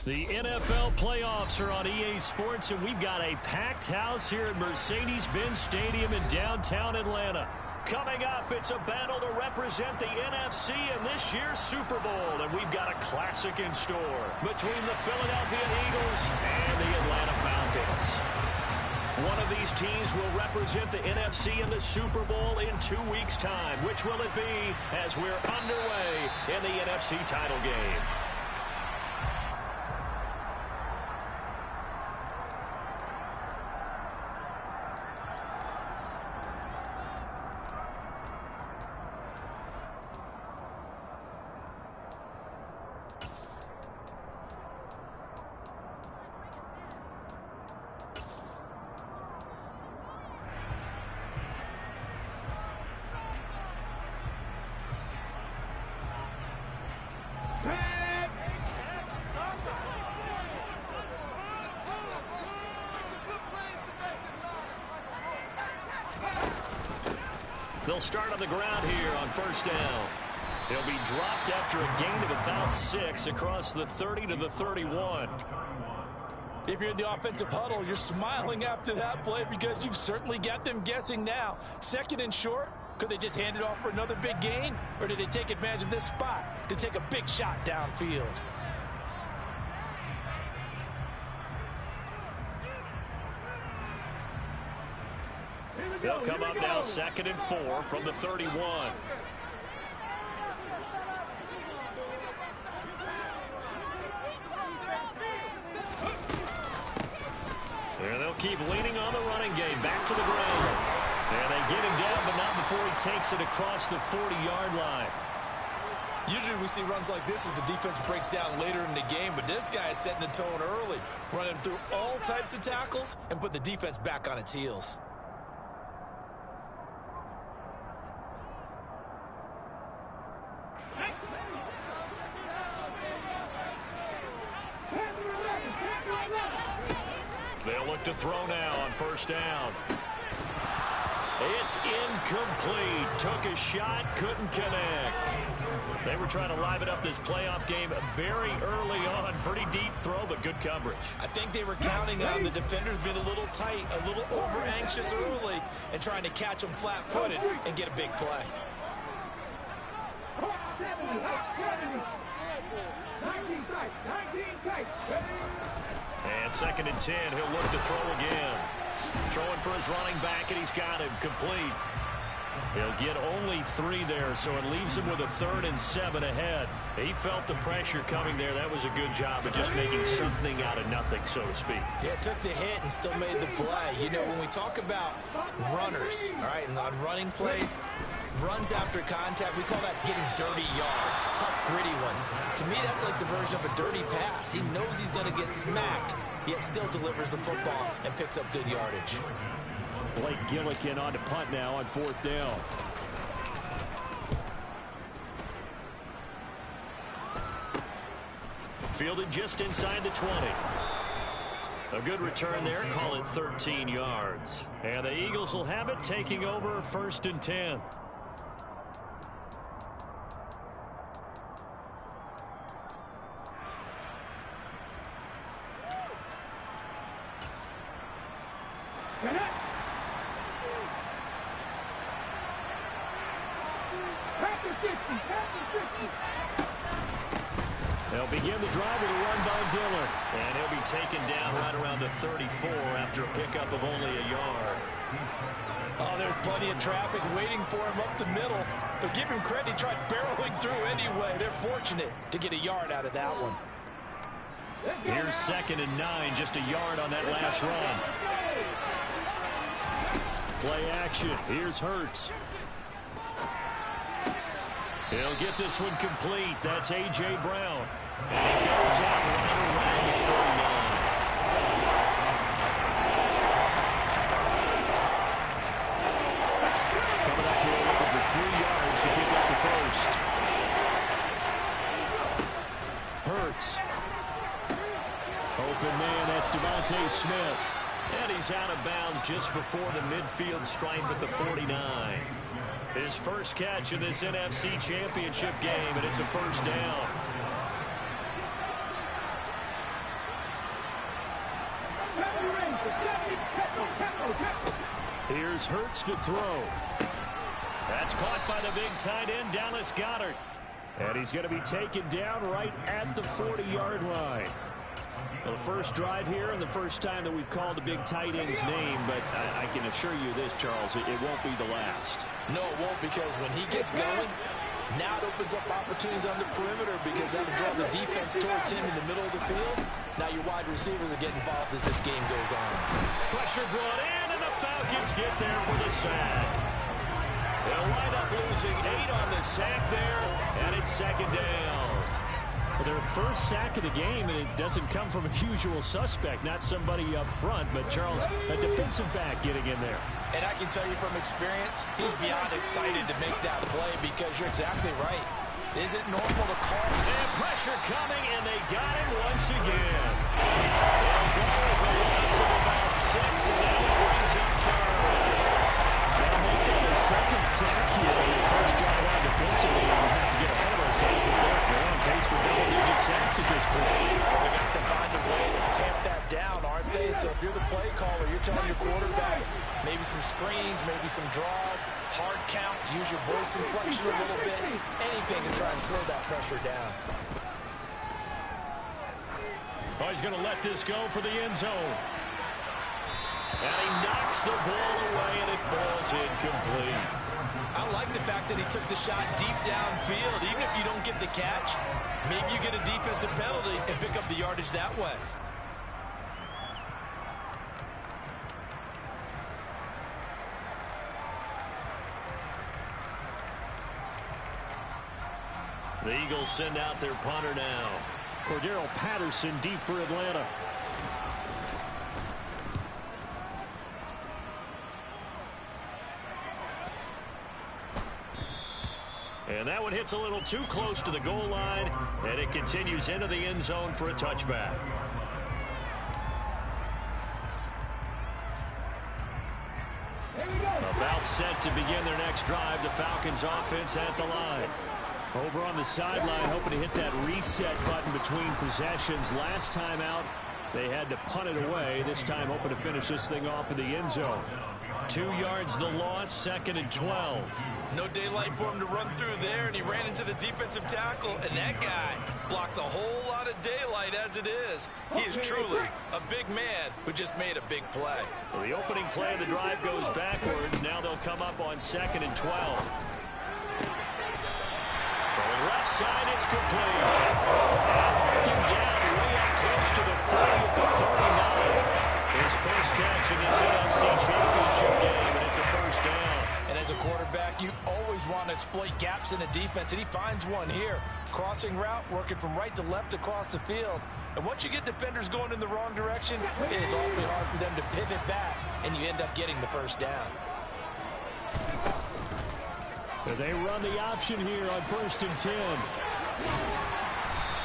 The NFL playoffs are on EA Sports, and we've got a packed house here at Mercedes-Benz Stadium in downtown Atlanta. Coming up, it's a battle to represent the NFC in this year's Super Bowl, and we've got a classic in store between the Philadelphia Eagles and the Atlanta Falcons. One of these teams will represent the NFC in the Super Bowl in 2 weeks' time. Which will it be as we're underway in the NFC title game? They'll start on the ground here on first down. He'll be dropped after a gain of about 6 across the 30 to the 31. If you're in the offensive huddle, you're smiling after that play because you've certainly got them guessing now. Second and short, could they just hand it off for another big gain? Or did they take advantage of this spot to take a big shot downfield? They'll come up now 2nd and 4 from the 31. And they'll keep leaning on the running game. Back to the ground. And they get him down, but not before he takes it across the 40-yard line. Usually we see runs like this as the defense breaks down later in the game, but this guy is setting the tone early, running through all types of tackles and put the defense back on its heels. They'll look to throw now on first down. It's incomplete. Took a shot, couldn't connect. They were trying to liven up this playoff game very early on. Pretty deep throw, but good coverage. I think they were counting on the defenders being a little tight, a little over-anxious early, and trying to catch them flat-footed and get a big play. And 2nd and 10, he'll look to throw again. Throwing for his running back, and he's got him complete. He'll get only 3 there, so it leaves him with a 3rd and 7 ahead. He felt the pressure coming there. That was a good job of just making something out of nothing, so to speak. Yeah, took the hit and still made the play. You know, when we talk about runners, all right, and on running plays, runs after contact, we call that getting dirty yards, tough, gritty ones. To me, that's like the version of a dirty pass. He knows he's going to get smacked, yet still delivers the football and picks up good yardage. Blake Gillikin on to punt now on 4th down. Fielded just inside the 20. A good return there, call it 13 yards. And the Eagles will have it, taking over 1st and 10. They'll begin the drive with a run by Dillon. And he'll be taken down right around the 34 after a pickup of only a yard. Oh, there's plenty of traffic waiting for him up the middle. But give him credit, he tried barreling through anyway. They're fortunate to get a yard out of that one. Here's 2nd and 9, just a yard on that last run. Play action. Here's Hurts. He'll get this one complete. That's A.J. Brown. And it goes out right around the 39. Coming up here looking for 3 yards to pick up the first. Hurts. Open man, that's Devontae Smith. And he's out of bounds just before the midfield stripe at the 49. His first catch in this NFC Championship game, and it's a first down. Here's Hurts to throw. That's caught by the big tight end, Dallas Goedert. And he's going to be taken down right at the 40-yard line. Well, the first drive here and the first time that we've called the big tight end's name, but I can assure you this, Charles, it won't be the last. No, it won't, because when he gets going, now it opens up opportunities on the perimeter because that'll draw the defense towards him in the middle of the field. Now your wide receivers are getting involved as this game goes on. Pressure brought in, and the Falcons get there for the sack. They'll wind up losing 8 on the sack there, and it's second down. Well, their first sack of the game, and it doesn't come from a usual suspect, not somebody up front, but Charles, a defensive back getting in there. And I can tell you from experience, he's beyond excited to make that play because you're exactly right. Is it normal to call? And pressure coming, and they got him once again. They'll go as a loss of about 6, and now it brings up 3rd. They'll make that a second sack here on the first drive out defensively. We'll have to get ahead of ourselves, but they're on pace for double-digit sacks at this point. Well, they're going to have to find a way to tamp that down, aren't they? So if you're the play caller, you're telling your quarterback maybe some screens, maybe some draws, hard count, use your voice inflection a little bit, anything to try and slow that pressure down. Oh, he's going to let this go for the end zone. And he knocks the ball away, and it falls incomplete. I like the fact that he took the shot deep downfield. Even if you don't get the catch, maybe you get a defensive penalty and pick up the yardage that way. The Eagles send out their punter now. Cordero Patterson deep for Atlanta. And that one hits a little too close to the goal line, and it continues into the end zone for a touchback. About set to begin their next drive, the Falcons offense at the line. Over on the sideline, hoping to hit that reset button between possessions. Last time out, they had to punt it away. This time, hoping to finish this thing off in the end zone. 2 yards the loss, 2nd and 12. No daylight for him to run through there, and he ran into the defensive tackle, and that guy blocks a whole lot of daylight as it is. He is truly a big man who just made a big play. So the opening play of the drive goes backwards. Now they'll come up on 2nd and 12. Throwing left side, it's complete. Marking down way up close to the 40 at the 39. His first catch in this NFC Championship game, and it's a first down. And as a quarterback, you always want to exploit gaps in the defense, and he finds one here. Crossing route, working from right to left across the field. And once you get defenders going in the wrong direction, it is awfully hard for them to pivot back, and you end up getting the first down. They run the option here on 1st and 10.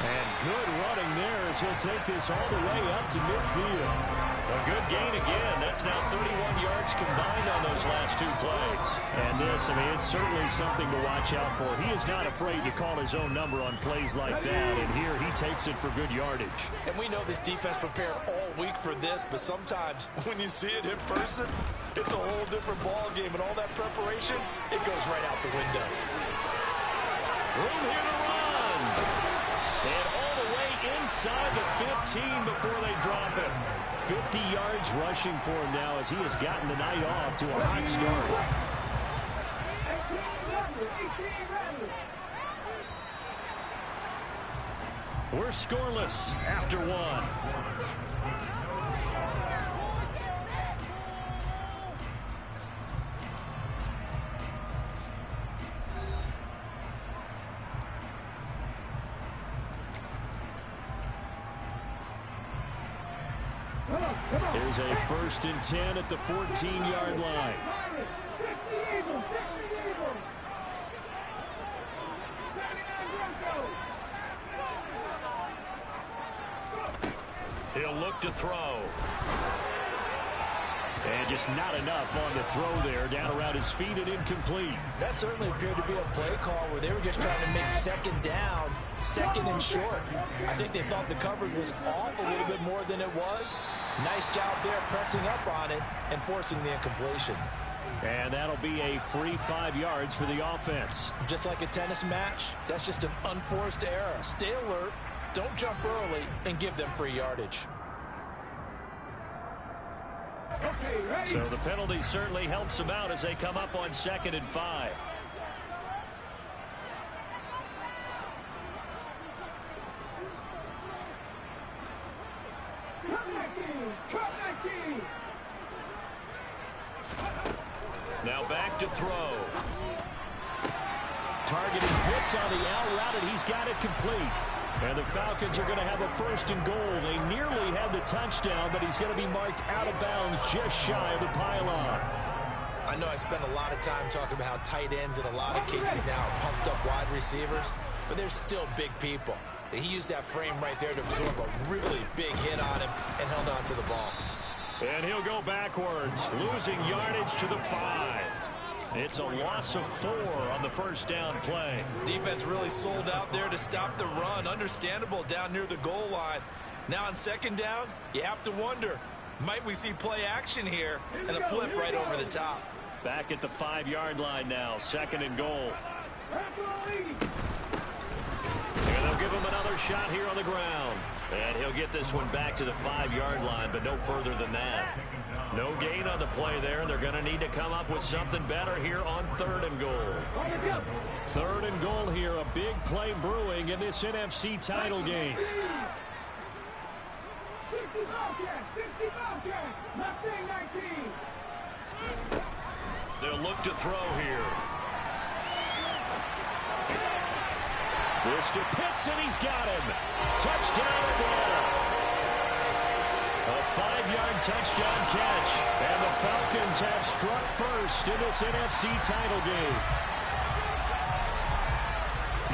And good running there as he'll take this all the way up to midfield. A good gain again. That's now 31 yards combined on those last 2 plays. And this, I mean, it's certainly something to watch out for. He is not afraid to call his own number on plays like that, and here he takes it for good yardage. And we know this defense prepared all week for this, but sometimes when you see it in person, it's a whole different ball game, and all that preparation, it goes right out the window. Room here to run. And all the way inside the 15 before they drop it. 50 yards rushing for him now as he has gotten the night off to a hot start. We're scoreless after 1. There's a 1st and 10 at the 14-yard line. He'll look to throw. And just not enough on the throw there. Down around his feet and incomplete. That certainly appeared to be a play call where they were just trying to make 2nd down, 2nd and short. I think they thought the coverage was off a little bit more than it was. Nice job there pressing up on it and forcing the incompletion. And that'll be a free 5 yards for the offense. Just like a tennis match, that's just an unforced error. Stay alert, don't jump early, and give them free yardage. So the penalty certainly helps them out as they come up on 2nd and 5. Now back to throw. Targeted blitz on the out route, and he's got it complete. And the Falcons are going to have a 1st and goal. They nearly had the touchdown, but he's going to be marked out of bounds just shy of the pylon. I know I spent a lot of time talking about how tight ends in a lot of cases now are pumped up wide receivers, but they're still big people. He used that frame right there to absorb a really big hit on him and held on to the ball. And he'll go backwards, losing yardage to the 5. It's a loss of 4 on the 1st down play. Defense really sold out there to stop the run. Understandable down near the goal line. Now on 2nd down, you have to wonder, might we see play action here and a flip right over the top? Back at the 5-yard line now, 2nd and goal. And they'll give him another shot here on the ground. And he'll get this one back to the 5-yard line, but no further than that. No gain on the play there. They're going to need to come up with something better here on 3rd and goal. 3rd and goal here. A big play brewing in this NFC title game. They'll look to throw here. This to Pitts, and he's got him. Touchdown Atlanta. A 5-yard touchdown catch. And the Falcons have struck first in this NFC title game.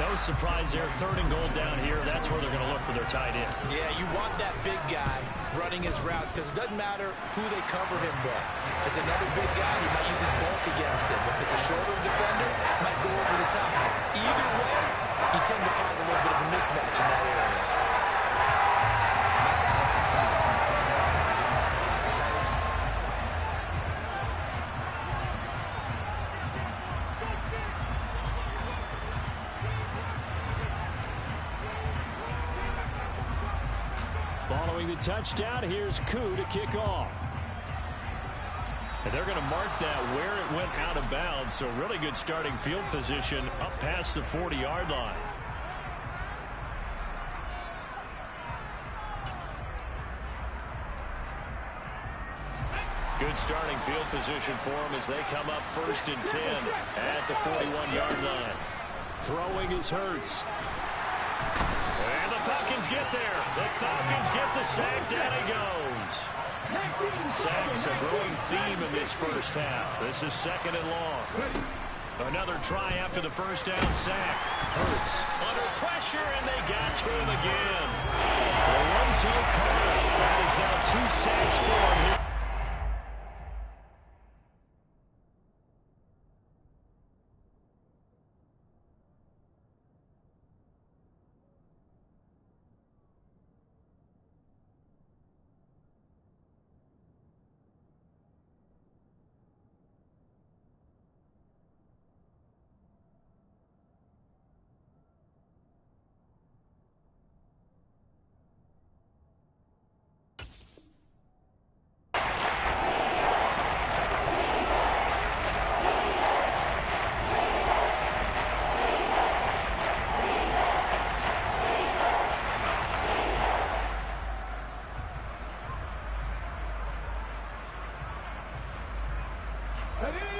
No surprise there. 3rd and goal down here. That's where they're going to look for their tight end. Yeah, you want that big guy running his routes because it doesn't matter who they cover him with. If it's another big guy, he might use his bulk against him. If it's a shorter defender, he might go over the top. Either way, you tend to find a little bit of a mismatch in that area. Following the touchdown, here's Koo to kick off. And they're going to mark that where it went out of bounds, so really good starting field position up past the 40-yard line. Good starting field position for them as they come up 1st and 10 at the 41-yard line. Throwing is Hurts. And the Falcons get there. The Falcons get the sack. Down he goes. Sacks a growing theme in this 1st half. This is 2nd and long. Another try after the 1st down sack. Hurts under pressure, and they got to him again. Lorenzo Carter. That is now 2 sacks for him here.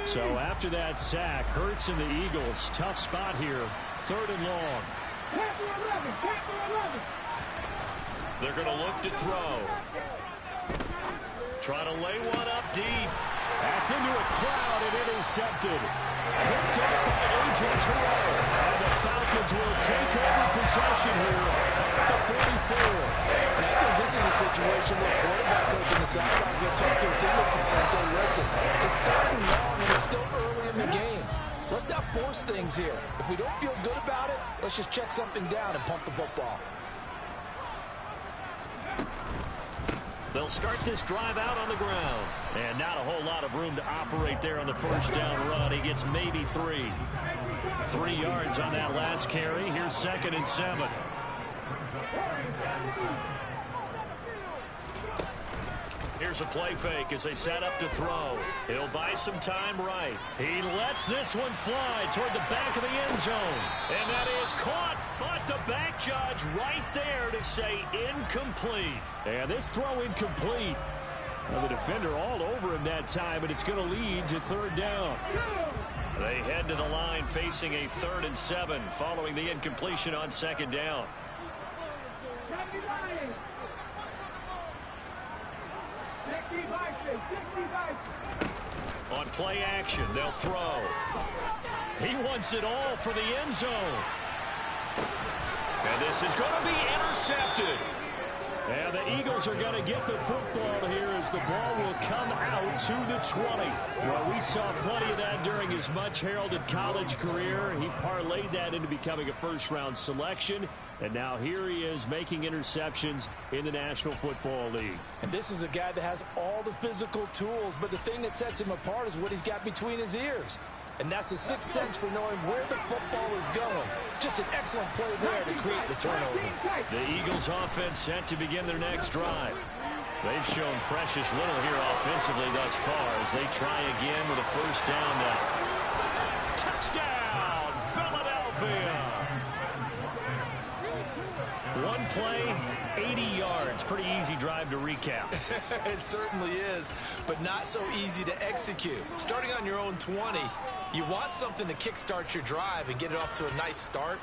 So after that sack, Hurts and the Eagles, tough spot here, 3rd and long. They're going to look to throw. Try to lay one up deep. That's into a crowd and intercepted. Picked up by A.J. Terrell. And the Falcons will take over possession here at the 44. And I think this is a situation where quarterback coach on the sideline is going to talk to a single corner and say, listen, it's 3rd and long and it's still early in the game. Let's not force things here. If we don't feel good about it, let's just check something down and pump the football. They'll start this drive out on the ground. And not a whole lot of room to operate there on the first down run. He gets maybe 3. 3 yards on that last carry. Here's 2nd and 7. Here's a play fake as they set up to throw. He'll buy some time right. He lets this one fly toward the back of the end zone. And that is caught, but the back judge right there to say incomplete. And this throw incomplete. Well, the defender all over him that time, and it's going to lead to 3rd down. They head to the line facing a 3rd and 7 following the incompletion on 2nd down. On play action, they'll throw. He wants it all for the end zone. And this is going to be intercepted. And the Eagles are going to get the football here as the ball will come out to the 20. Well, we saw plenty of that during his much-heralded college career. He parlayed that into becoming a first-round selection. And now here he is making interceptions in the National Football League. And this is a guy that has all the physical tools, but the thing that sets him apart is what he's got between his ears. And that's the sixth sense for knowing where the football is going. Just an excellent play there to create the turnover. The Eagles offense set to begin their next drive. They've shown precious little here offensively thus far as they try again with a first down now. Touchdown, Philadelphia! One play, 80 yards. Pretty easy drive to recap. It certainly is, but not so easy to execute. Starting on your own 20, you want something to kickstart your drive and get it off to a nice start.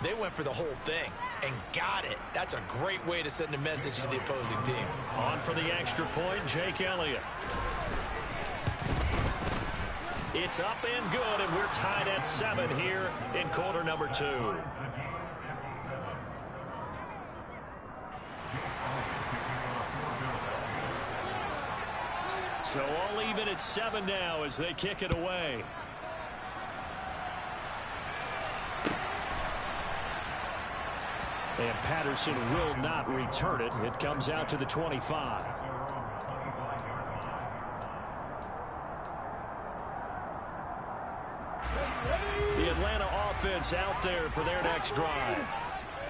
They went for the whole thing and got it. That's a great way to send a message to the opposing team. On for the extra point, Jake Elliott. It's up and good, and we're tied at 7 here in quarter number 2. So all even at 7 now as they kick it away. And Patterson will not return it. It comes out to the 25. The Atlanta offense out there for their next drive.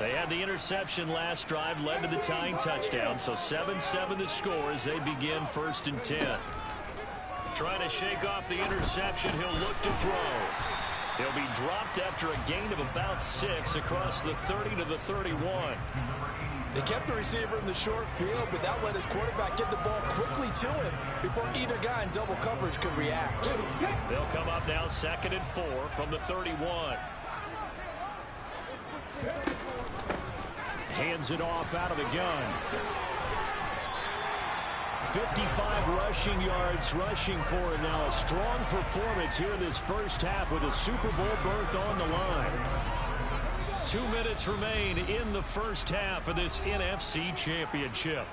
They had the interception last drive, led to the tying touchdown. So 7-7 the score as they begin 1st and 10. Trying to shake off the interception. He'll look to throw. He'll be dropped after a gain of about 6 across the 30 to the 31. They kept the receiver in the short field, but that let his quarterback get the ball quickly to him before either guy in double coverage could react. They'll come up now 2nd and 4 from the 31. Hands it off out of the gun. 55 rushing yards rushing for him now. A strong performance here in this first half with a Super Bowl berth on the line. 2 minutes remain in the first half of this NFC Championship.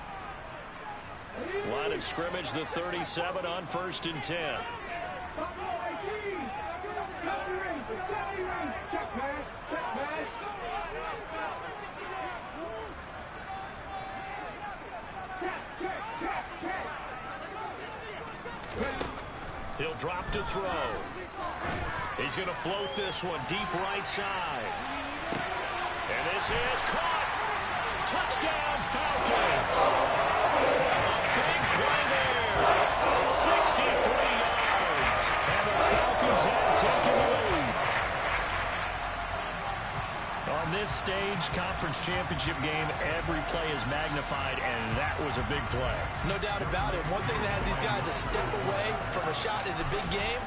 Line of scrimmage, the 37 on 1st and 10. He'll drop to throw. He's going to float this one deep right side. And this is caught. Touchdown, Falcons. Big play there. 63 yards. And the Falcons have taken the lead. On this stage, conference championship game, every play is magnified, and that was a big play. No doubt about it. One thing that has these guys a step away from a shot in the big game,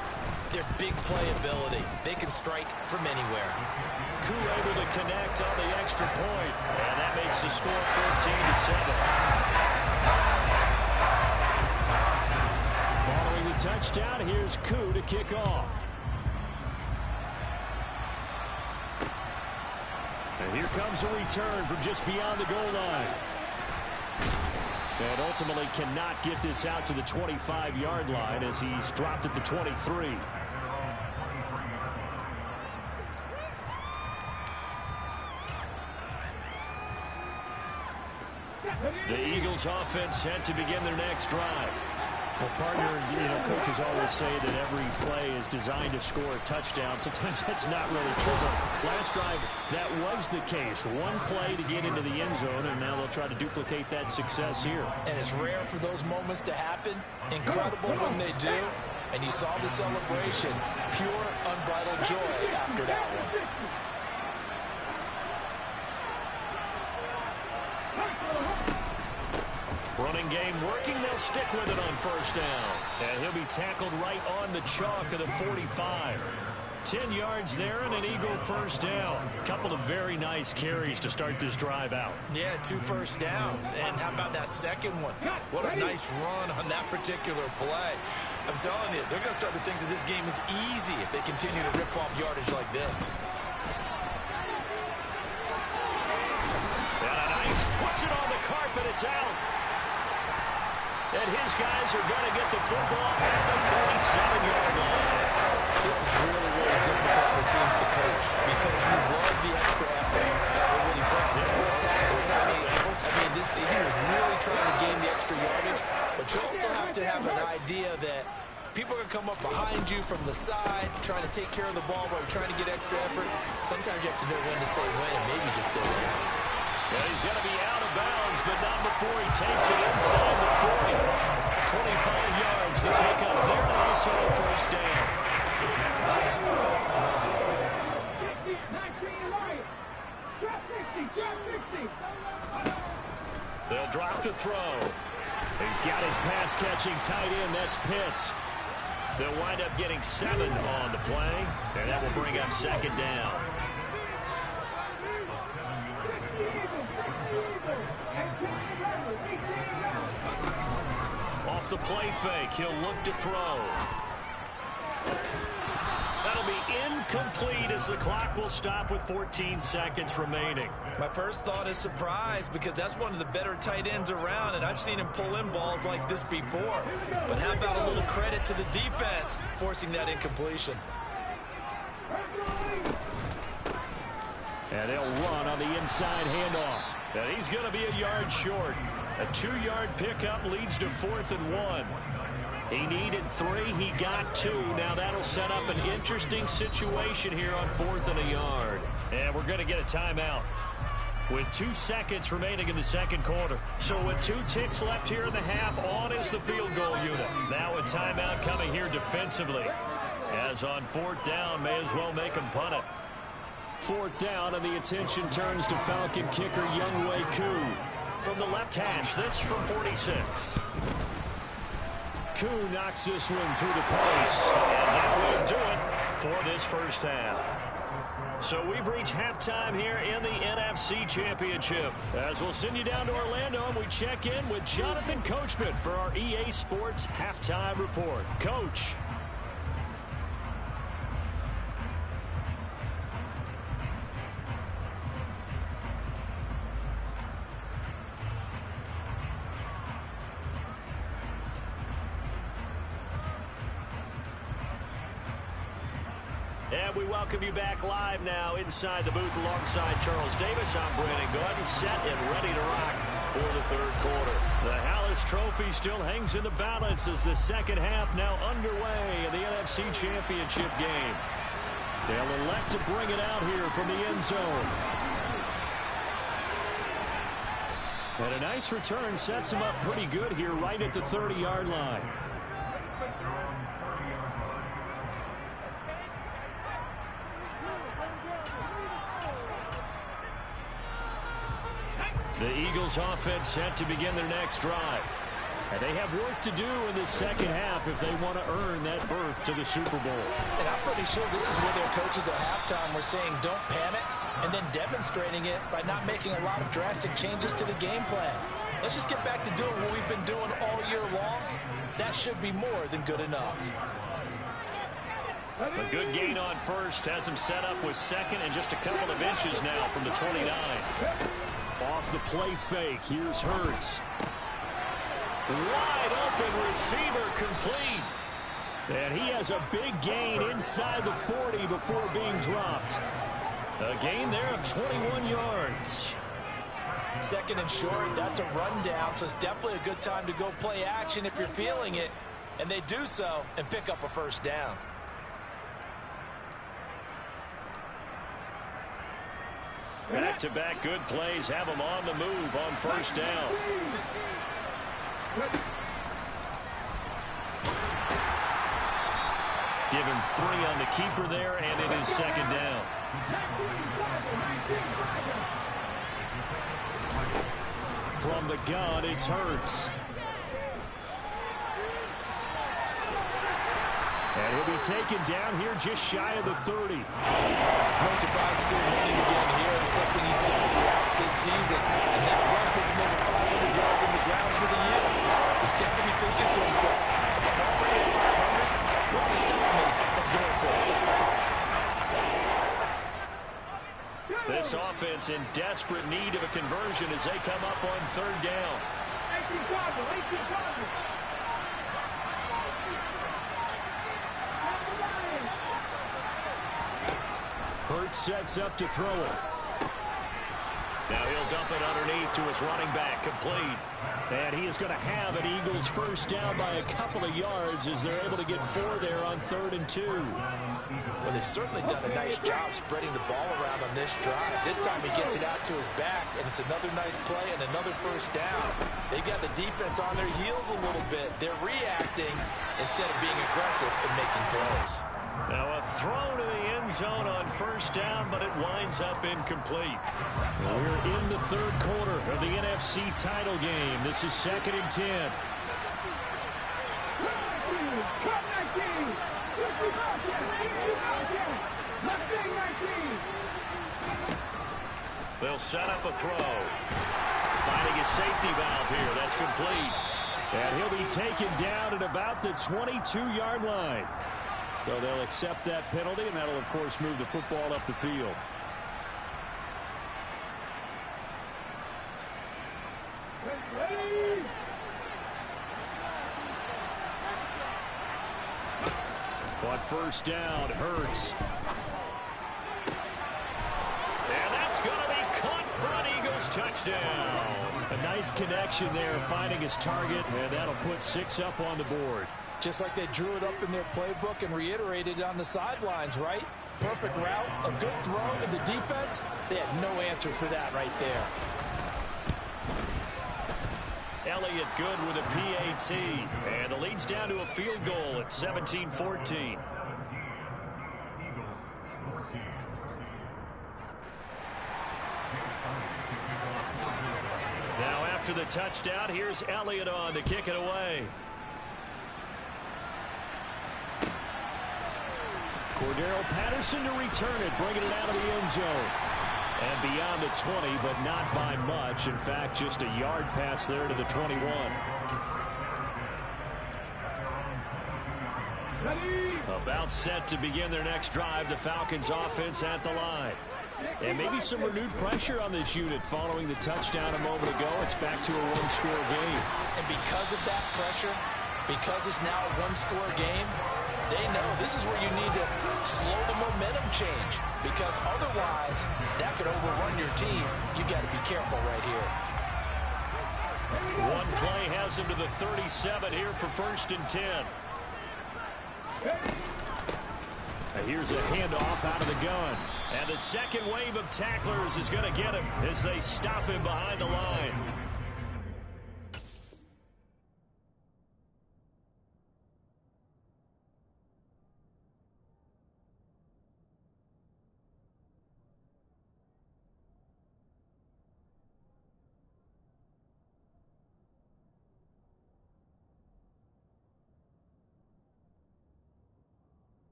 their big play ability. They can strike from anywhere. Koo able to connect on the extra point, and that makes the score 14-7. Following the touchdown, here's Koo to kick off. And here comes a return from just beyond the goal line. And ultimately cannot get this out to the 25-yard line as he's dropped at the 23. The Eagles offense set to begin their next drive. Well, partner, coaches always say that every play is designed to score a touchdown. Sometimes that's not really true, but last drive, that was the case. One play to get into the end zone, and now they'll try to duplicate that success here. And it's rare for those moments to happen. Incredible when they do. And you saw the celebration. Pure, unbridled joy after that one. Running game working. They'll stick with it on first down. And he'll be tackled right on the chalk of the 45. 10 yards there and an Eagle first down. Couple of very nice carries to start this drive out. Yeah, 2 first downs. And how about that second one? What a nice run on that particular play. I'm telling you, they're going to start to think that this game is easy if they continue to rip off yardage like this. And a nice puts it on the carpet. It's out. And his guys are going to get the football at the 37-yard line. This is really, really difficult for teams to coach because you love the extra effort. When he broke the tackles, he was really trying to gain the extra yardage, but you also have to have an idea that people are going to come up behind you from the side, trying to take care of the ball while you're trying to get extra effort. Sometimes you have to know when to say when and maybe just go down. Yeah, he's going to be out of bounds, but not before he takes it inside the 40. 25 yards to pick up there, and also a first down. They'll drop to throw. He's got his pass-catching tight end. That's Pitts. They'll wind up getting 7 on the play, and that will bring up second down. Off the play fake, he'll look to throw. That'll be incomplete as the clock will stop with 14 seconds remaining. My first thought is surprise because that's one of the better tight ends around, and I've seen him pull in balls like this before. But how about a little credit to the defense forcing that incompletion? And they'll run on the inside handoff. And he's going to be a yard short. A 2-yard pickup leads to 4th and 1. He needed 3. He got 2. Now that'll set up an interesting situation here on 4th and a yard. And we're going to get a timeout with 2 seconds remaining in the second quarter. So with 2 ticks left here in the half, on is the field goal unit. Now a timeout coming here defensively. As on 4th down, may as well make him punt it. 4th down, and the attention turns to Falcon kicker Younghoe Koo. From the left hash, this from 46. Koo knocks this one through the post. And that will do it for this first half. So we've reached halftime here in the NFC Championship. As we'll send you down to Orlando, and we check in with Jonathan Coachman for our EA Sports Halftime Report. Coach. And we welcome you back live now inside the booth alongside Charles Davis. I'm Brandon Gordon, set and ready to rock for the third quarter. The Hallis Trophy still hangs in the balance as the second half now underway in the NFC Championship game. They'll elect to bring it out here from the end zone. And a nice return sets him up pretty good here right at the 30-yard line. The Eagles offense set to begin their next drive. And they have work to do in the second half if they want to earn that berth to the Super Bowl. And I'm pretty sure this is where their coaches at halftime were saying don't panic, and then demonstrating it by not making a lot of drastic changes to the game plan. Let's just get back to doing what we've been doing all year long. That should be more than good enough. A good gain on first has him set up with second and just a couple of inches now from the 29. Off the play fake, here's Hurts. Wide open receiver complete. And he has a big gain inside the 40 before being dropped. A gain there of 21 yards. Second and short, that's a rundown, so it's definitely a good time to go play action if you're feeling it. And they do so and pick up a first down. Back-to-back good plays have them on the move on first down. Give him 3 on the keeper there, and it is second down. From the gun, it's Hurts. And he'll be taken down here just shy of the 30. No surprise to see him running again here. It's something he's done throughout this season. And that run puts him over 500 yards on the ground for the year. He's got to be thinking to himself, if I'm already at 500, what's to stop me from going for it? This offense in desperate need of a conversion as they come up on third down. Hurts sets up to throw it. Now he'll dump it underneath to his running back, complete. And he is going to have an Eagles first down by a couple of yards as they're able to get 4 there on 3rd and 2. Well, they've certainly done a nice job spreading the ball around on this drive. This time he gets it out to his back, and it's another nice play and another first down. They've got the defense on their heels a little bit. They're reacting instead of being aggressive and making plays. Now a throw to the end zone on first down, but it winds up incomplete. Well, we're in the 3rd quarter of the NFC title game. This is 2nd and 10. They'll set up a throw. Finding a safety valve here. That's complete. And he'll be taken down at about the 22-yard line. So they'll accept that penalty, and that'll, of course, move the football up the field. On first down, Hurts. And that's going to be caught for an Eagles touchdown. A nice connection there, finding his target, and that'll put 6 up on the board. Just like they drew it up in their playbook and reiterated it on the sidelines, right? Perfect route, a good throw, and the defense, they had no answer for that right there. Elliott good with a PAT, and the lead's down to a field goal at 17-14. Now after the touchdown, here's Elliott on to kick it away. Cordero Patterson to return it, bringing it out of the end zone. And beyond the 20, but not by much. In fact, just a yard pass there to the 21. About set to begin their next drive, the Falcons offense at the line. And maybe some renewed pressure on this unit following the touchdown a moment ago. It's back to a one-score game. And because of that pressure, because it's now a one-score game, they know this is where you need to slow the momentum change, because otherwise that could overrun your team. You got to be careful right here. One play has him to the 37 here for 1st and 10. Here's a handoff out of the gun. And the second wave of tacklers is going to get him as they stop him behind the line.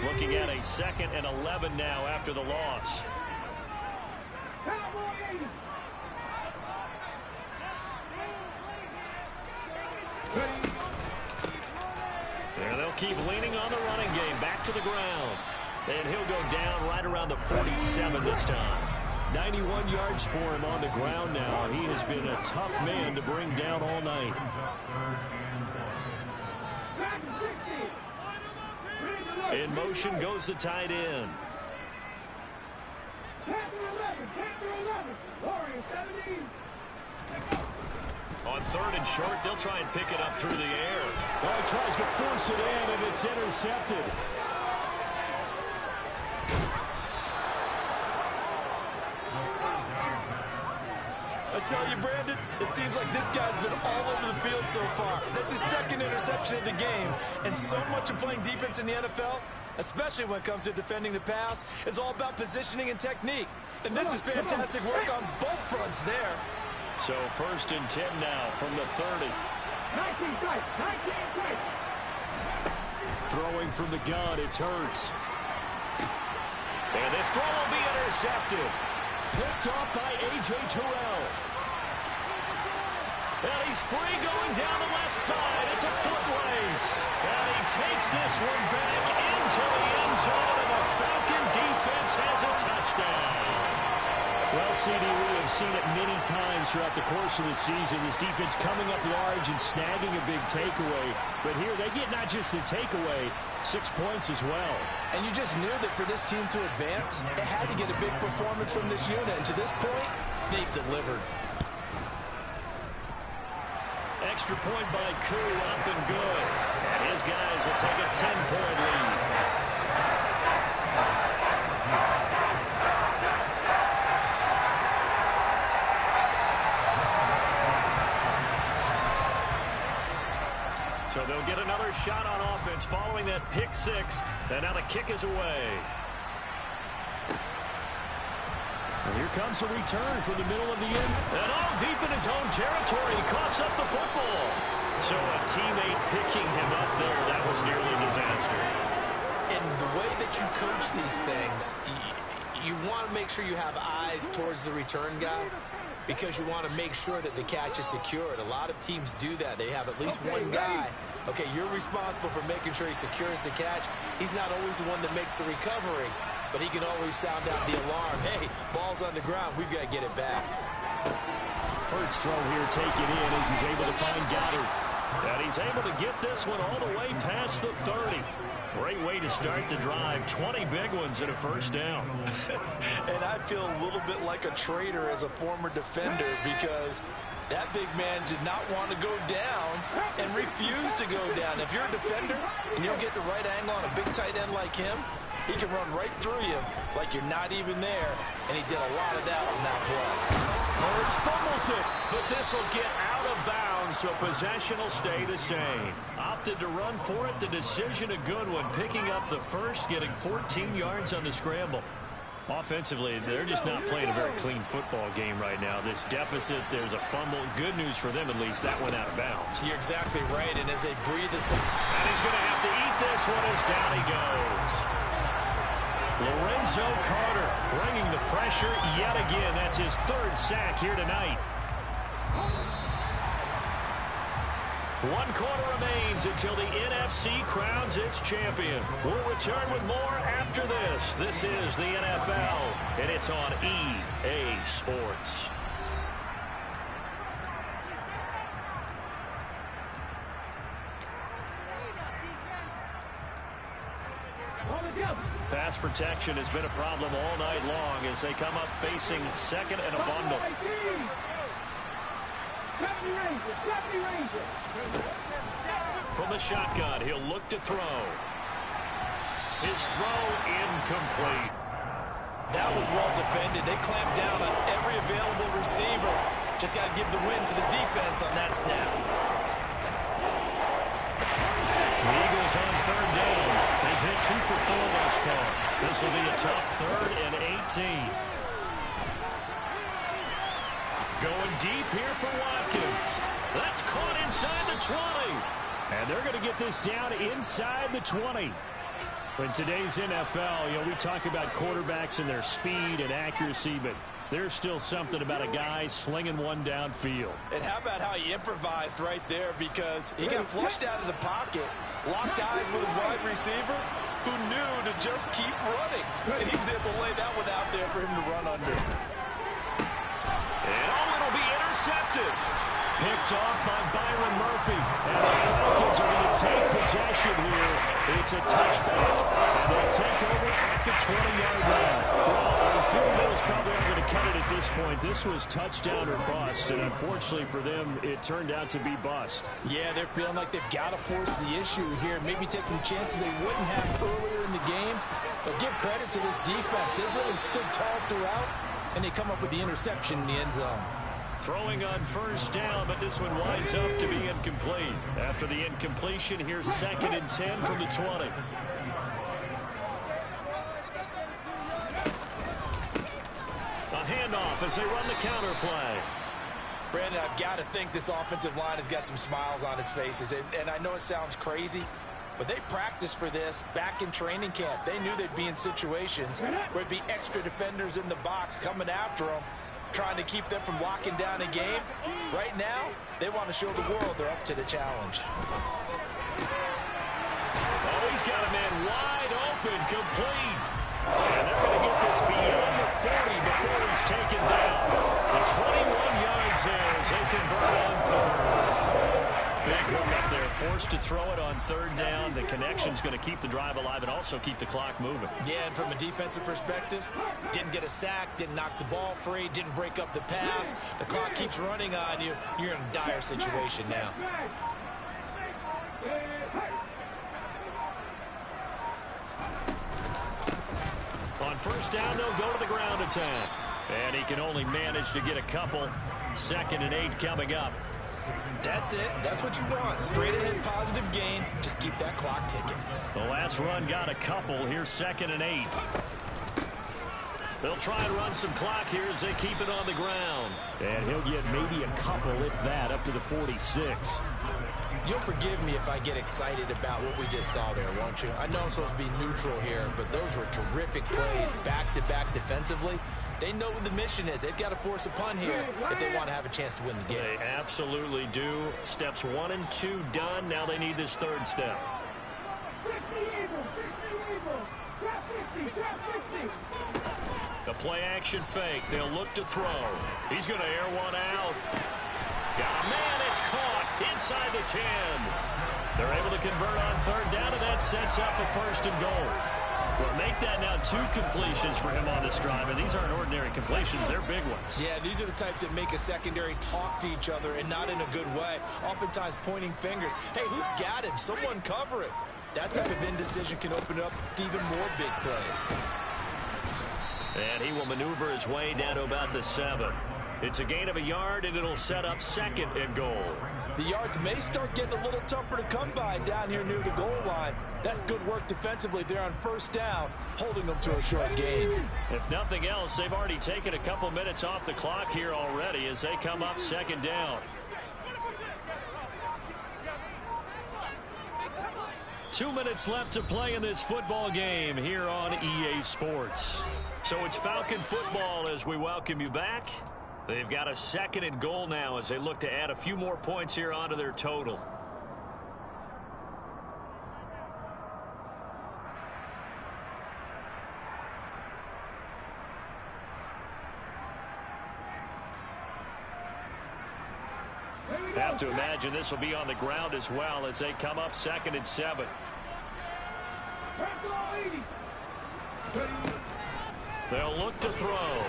Looking at a 2nd and 11 now after the loss. And they'll keep leaning on the running game. Back to the ground. And he'll go down right around the 47 this time. 91 yards for him on the ground now. He has been a tough man to bring down all night. In motion goes the tight end. On 3rd and short, they'll try and pick it up through the air. Oh, he tries to force it in, and it's intercepted. I tell you, Brandon, it seems like this guy's been all over the field so far. That's his 2nd interception of the game. And so much of playing defense in the NFL, especially when it comes to defending the pass, is all about positioning and technique. And this is fantastic work on both fronts there. So 1st and 10 now from the 30. 19 strikes. Throwing from the gun, it's Hurts. And this throw will be intercepted. Picked off by A.J. Terrell. And he's free going down the left side. It's a foot race. And he takes this one back into the end zone, and the Falcon defense has a touchdown. Well, CD, we have seen it many times throughout the course of the season. This defense coming up large and snagging a big takeaway. But here they get not just the takeaway, 6 points as well. And you just knew that for this team to advance, it had to get a big performance from this unit. And to this point, they've delivered. Extra point by Koo, up and good. And his guys will take a 10-point lead. So they'll get another shot on offense following that pick 6. And now the kick is away. And here comes a return from the middle of the end. And all deep in his own territory, he coughs up the football. So a teammate picking him up there, that was nearly a disaster. And the way that you coach these things, you want to make sure you have eyes towards the return guy, because you want to make sure that the catch is secured. A lot of teams do that. They have at least one guy. Okay, you're responsible for making sure he secures the catch. He's not always the one that makes the recovery, but he can always sound out the alarm. Hey, ball's on the ground. We've got to get it back. Hurts throw here taken in as he's able to find Goddard. And he's able to get this one all the way past the 30. Great way to start the drive. 20 big ones and a first down. And I feel a little bit like a traitor as a former defender, because that big man did not want to go down and refused to go down. If you're a defender and you don't get the right angle on a big tight end like him, he can run right through you like you're not even there. And he did a lot of that on that play. Hurts fumbles it, but this will get out of bounds, so possession will stay the same. Opted to run for it. The decision a good one. Picking up the first, getting 14 yards on the scramble. Offensively, they're just not playing a very clean football game right now. This deficit, there's a fumble. Good news for them, at least. That went out of bounds. You're exactly right, and as they breathe this... And he's going to have to eat this one as down he goes. Lorenzo Carter bringing the pressure yet again. That's his 3rd sack here tonight. 1 quarter remains until the NFC crowns its champion. We'll return with more after this. This is the NFL, and it's on EA Sports. Pass protection has been a problem all night long as they come up facing 2nd and a bundle. From the shotgun, he'll look to throw. His throw incomplete. That was well defended. They clamped down on every available receiver. Just got to give the win to the defense on that snap. The Eagles on 3rd down. They've hit 2 for 4 thus far. This will be a tough 3rd and 18. Going deep here for Watkins. That's caught inside the 20. And they're going to get this down inside the 20. In today's NFL, we talk about quarterbacks and their speed and accuracy, but There's still something about a guy slinging one downfield. And how about how he improvised right there, because he got flushed out of the pocket, locked eyes with his wide receiver, who knew to just keep running. And he was able to lay that one out there for him to run under. And it'll be intercepted. Picked off by Byron Murphy. And the Falcons are going to take possession here. It's a touchback. And they'll take over at the 20-yard line. Well, field goal is probably not going to cut it at this point. This was touchdown or bust. And unfortunately for them, it turned out to be bust. Yeah, they're feeling like they've got to force the issue here. Maybe take some chances they wouldn't have earlier in the game. But give credit to this defense. They've really stood tall throughout. And they come up with the interception in the end zone. Throwing on first down, but this one winds up to be incomplete. After the incompletion, here's 2nd and 10 from the 20. A handoff as they run the counter play. Brandon, I've got to think this offensive line has got some smiles on its faces. And I know it sounds crazy, but they practiced for this back in training camp. They knew they'd be in situations where it'd be extra defenders in the box coming after them, trying to keep them from locking down a game. Right now, they want to show the world they're up to the challenge. Oh, he's got a man wide open, complete. And they're going to get this beyond the 40 before he's taken down. The 21 yards there as they convert on third. Big hook up there, forced to throw it on third down. The connection's going to keep the drive alive and also keep the clock moving. Yeah, and from a defensive perspective, didn't get a sack, didn't knock the ball free, didn't break up the pass. The clock keeps running on you. You're in a dire situation now. On first down, they'll go to the ground attack. And he can only manage to get a couple. 2nd and 8 coming up. That's it. That's what you want. Straight ahead positive gain. Just keep that clock ticking. The last run got a couple. Here's 2nd and 8. They'll try and run some clock here as they keep it on the ground. And he'll get maybe a couple, if that, up to the 46. You'll forgive me if I get excited about what we just saw there, won't you? I know I'm supposed to be neutral here, but those were terrific plays back-to-back defensively. They know what the mission is. They've got to force a punt here if they want to have a chance to win the game. They absolutely do. Steps 1 and 2 done. Now they need this third step. The play-action fake. They'll look to throw. He's going to air one out. Got a man. It's caught inside the 10. They're able to convert on third down, and that sets up a 1st and goal. Well, make that now 2 completions for him on this drive, and these aren't ordinary completions. They're big ones. Yeah, these are the types that make a secondary talk to each other, and not in a good way. Oftentimes pointing fingers. Hey, who's got him? Someone cover it. That type of indecision can open up to even more big plays. And he will maneuver his way down to about the 7. It's a gain of a yard, and it'll set up 2nd and goal. The yards may start getting a little tougher to come by down here near the goal line. That's good work defensively there on first down, holding them to a short gain. If nothing else, they've already taken a couple minutes off the clock here already as they come up 2nd down. 2 minutes left to play in this football game here on EA Sports. So it's Falcon football as we welcome you back. They've got a 2nd and goal now as they look to add a few more points here onto their total. Have to imagine this will be on the ground as well as they come up 2nd and 7. They'll look to throw.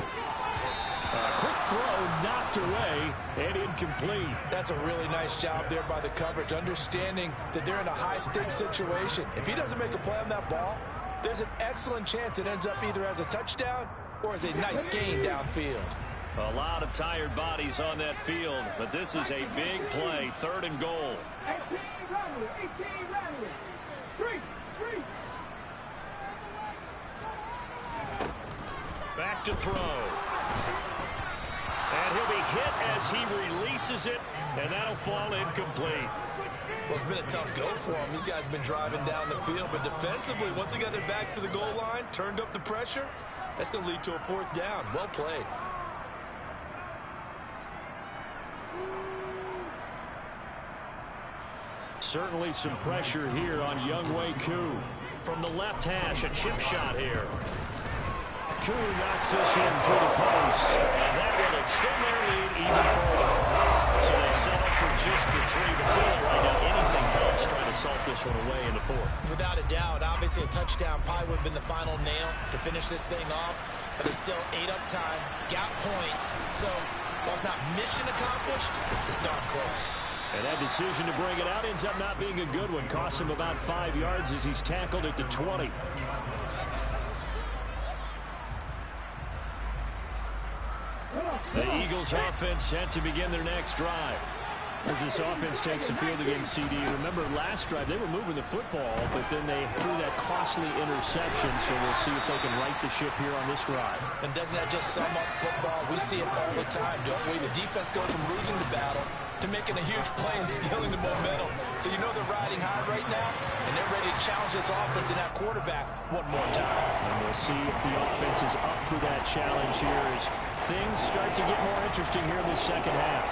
A quick throw knocked away and incomplete. That's a really nice job there by the coverage, understanding that they're in a high-stakes situation. If he doesn't make a play on that ball, there's an excellent chance it ends up either as a touchdown or as a nice gain downfield. A lot of tired bodies on that field, but this is a big play, 3rd and goal. Back to throw. And he'll be hit as he releases it, and that'll fall incomplete. Well, it's been a tough go for him. These guys have been driving down the field, but defensively, once they got their backs to the goal line, turned up the pressure, that's going to lead to a 4th down. Well played. Certainly some pressure here on Younghoe Koo. From the left hash, a chip shot here. Koo knocks this in through the post. And that will extend their lead even further. So they settle for just the 3. But clearly right now, anything helps trying to salt this one away in the 4th. Without a doubt, obviously a touchdown probably would have been the final nail to finish this thing off. But it's still 8 up time, got points. So while it's not mission accomplished, it's darn close. And that decision to bring it out ends up not being a good one. Costs him about 5 yards as he's tackled at the 20. The Eagles offense set to begin their next drive. As this offense takes the field against CD, remember last drive they were moving the football, but then they threw that costly interception, so we'll see if they can right the ship here on this drive. And doesn't that just sum up football? We see it all the time, don't we? The defense goes from losing the battle to making a huge play and stealing the momentum. So you know they're riding high right now, and they're ready to challenge this offense and that quarterback one more time. And we'll see if the offense is up for that challenge here as things start to get more interesting here in the second half.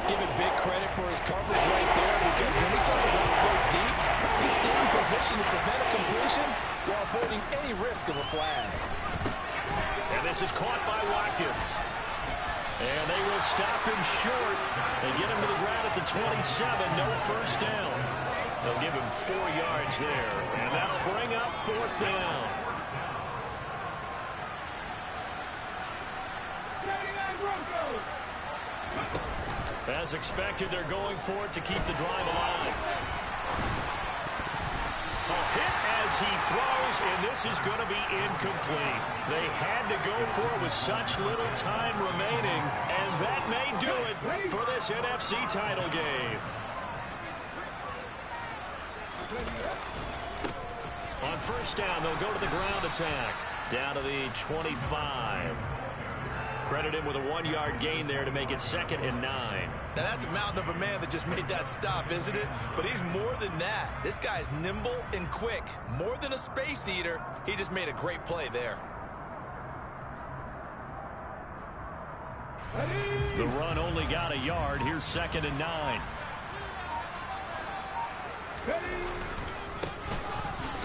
Give it big credit for his coverage right there, because when he saw the ball go deep, he stayed in position to prevent a completion while avoiding any risk of a flag. And this is caught by Watkins. And they will stop him short. They get him to the ground at the 27. No first down. They'll give him 4 yards there. And that'll bring up 4th down. As expected, they're going for it to keep the drive alive. A hit as he throws, and this is going to be incomplete. They had to go for it with such little time remaining, and that may do it for this NFC title game. On first down, they'll go to the ground attack. Down to the 25. Credit him with a 1-yard gain there to make it 2nd and 9. Now that's a mountain of a man that just made that stop, isn't it? But he's more than that. This guy's nimble and quick. More than a space eater. He just made a great play there. The run only got a yard. Here's 2nd and 9.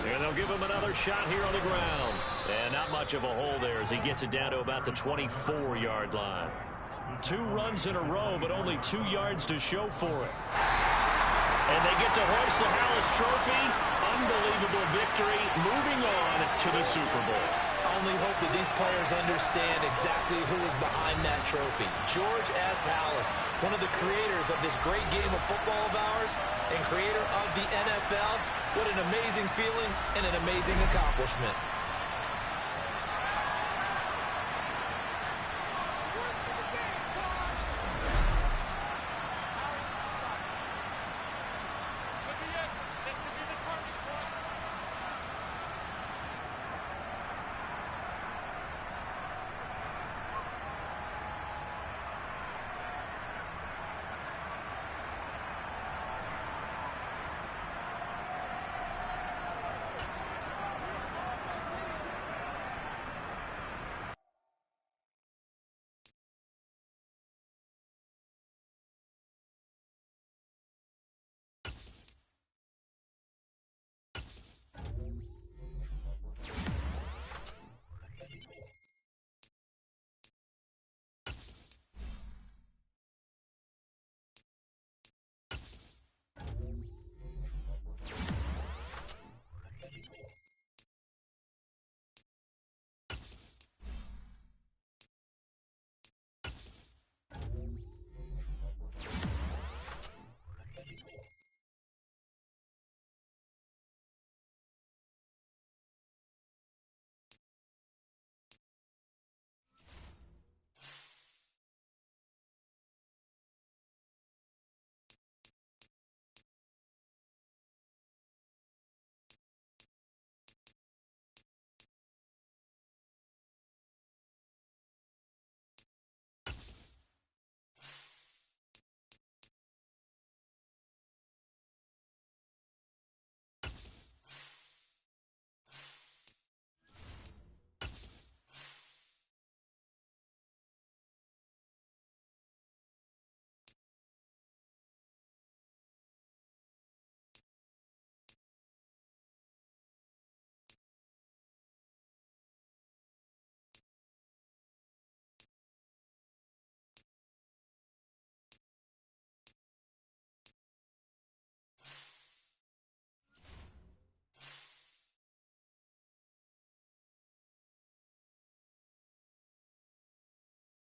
And they'll give him another shot here on the ground. And not much of a hole there as he gets it down to about the 24-yard line. 2 runs in a row, but only 2 yards to show for it. And they get to hoist the Hallis Trophy. Unbelievable victory, moving on to the Super Bowl. Only hope that these players understand exactly who is behind that trophy. George S. Hallis, one of the creators of this great game of football of ours and creator of the NFL. What an amazing feeling and an amazing accomplishment.